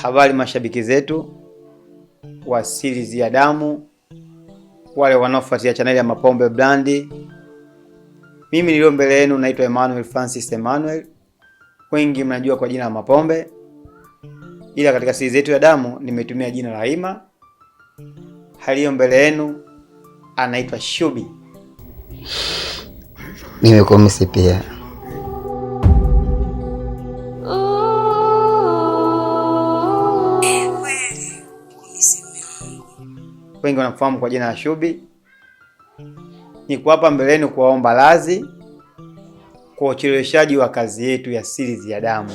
Habari mashabiki zetu wa series ya damu, wale wanaofuatia channel ya Mapombe Brand. Mimi nilio mbele yenu naitwa Emmanuel Francis Emmanuel. Wengi mnajua kwa jina la Mapombe. Ila katika series yetu ya damu nimetumia jina la Ima. Halio mbele yenu anaitwa Shubi. Nimekomisi pia. Wengi wanafahamu kwa jina la Shubi. Niko hapa mbele yenu kuwaomba radhi kwa ucheleweshaji wa kazi yetu ya series ya damu.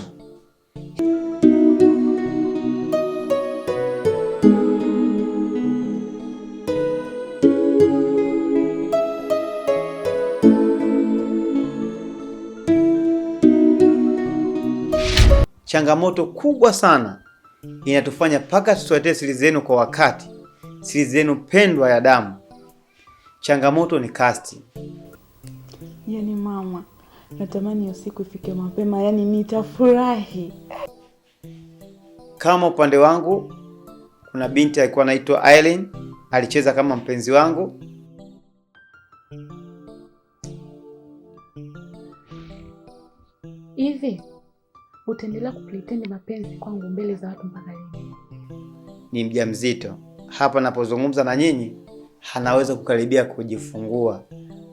Changamoto kubwa sana inatufanya paka tusiwaletee series zenu kwa wakati, series zenu pendwa ya damu. Changamoto ni casting. Yaani mama, natamani usiku ifike mapema, yaani nitafurahi. Kama upande wangu kuna binti alikuwa anaitwa Aileen, alicheza kama mpenzi wangu. Hivi utaendelea kupretend mapenzi kwangu mbele za watu mpaka lini? Ni mjamzito. Hapa napozungumza na nyinyi anaweza kukaribia kujifungua.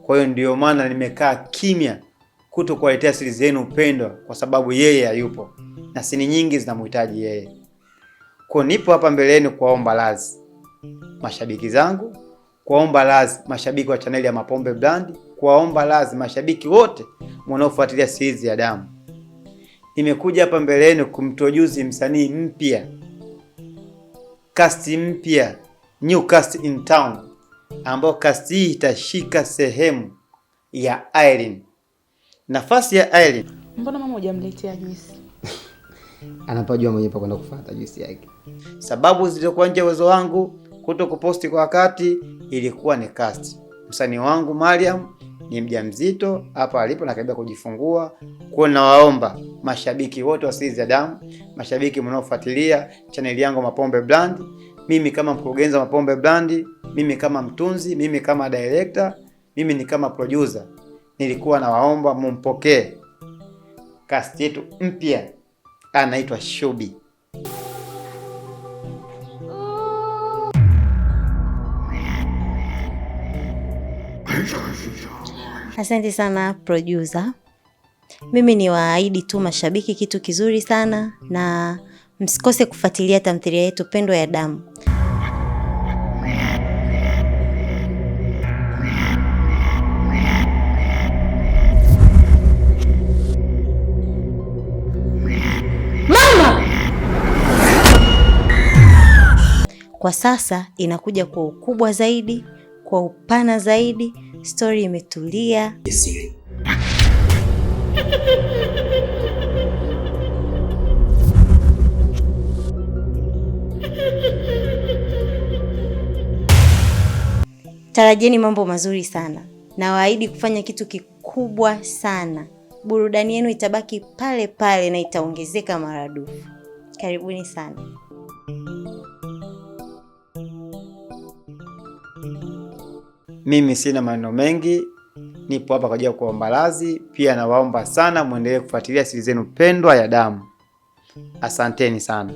Kwa hiyo ndio maana nimekaa kimya kutokuwaletea series zenu upendwa, kwa sababu yeye hayupo na sini nyingi zinamhitaji yeye. Kwa nipo hapa mbele yenu kuwaomba radhi mashabiki zangu, kuwaomba radhi mashabiki wa channel ya Mapombe Brand, kuwaomba radhi mashabiki wote mnaofuatilia series ya damu. Nimekuja hapa mbele yenu kumtojuzi msanii mpya, cast mpya, new cast in town, ambao cast hii itashika sehemu ya Aileen. Nafasi ya Aileen. Mbona mama hujamletea juisi? Anapajua mwenyewe pa kwenda kufuata juisi yake. Sababu zilizokuwa nje uwezo wangu kuto kuposti kwa wakati ilikuwa ni cast. Msanii wangu Mariam ni mjamzito hapa alipo na karibia kujifungua. Kwa nawaomba mashabiki wote wa series ya damu, mashabiki mnaofuatilia channel yangu Mapombe Brand, mimi kama mkurugenzi wa Mapombe Brand, mimi kama mtunzi, mimi kama director, mimi ni kama producer, nilikuwa nawaomba mumpokee cast yetu mpya, anaitwa Shubi. Asante sana producer. Mimi ni waahidi tu mashabiki kitu kizuri sana, na msikose kufuatilia tamthilia yetu pendwa ya damu. Mama! Kwa sasa inakuja kwa ukubwa zaidi, kwa upana zaidi, story imetulia. Tarajieni mambo mazuri sana. Na waahidi kufanya kitu kikubwa sana. Burudani yenu itabaki pale pale na itaongezeka maradufu. Karibuni sana. Mimi sina maneno mengi, nipo hapa kwa ajili ya kuomba radhi. Pia nawaomba sana muendelee kufuatilia series zenu pendwa ya damu. Asanteni sana.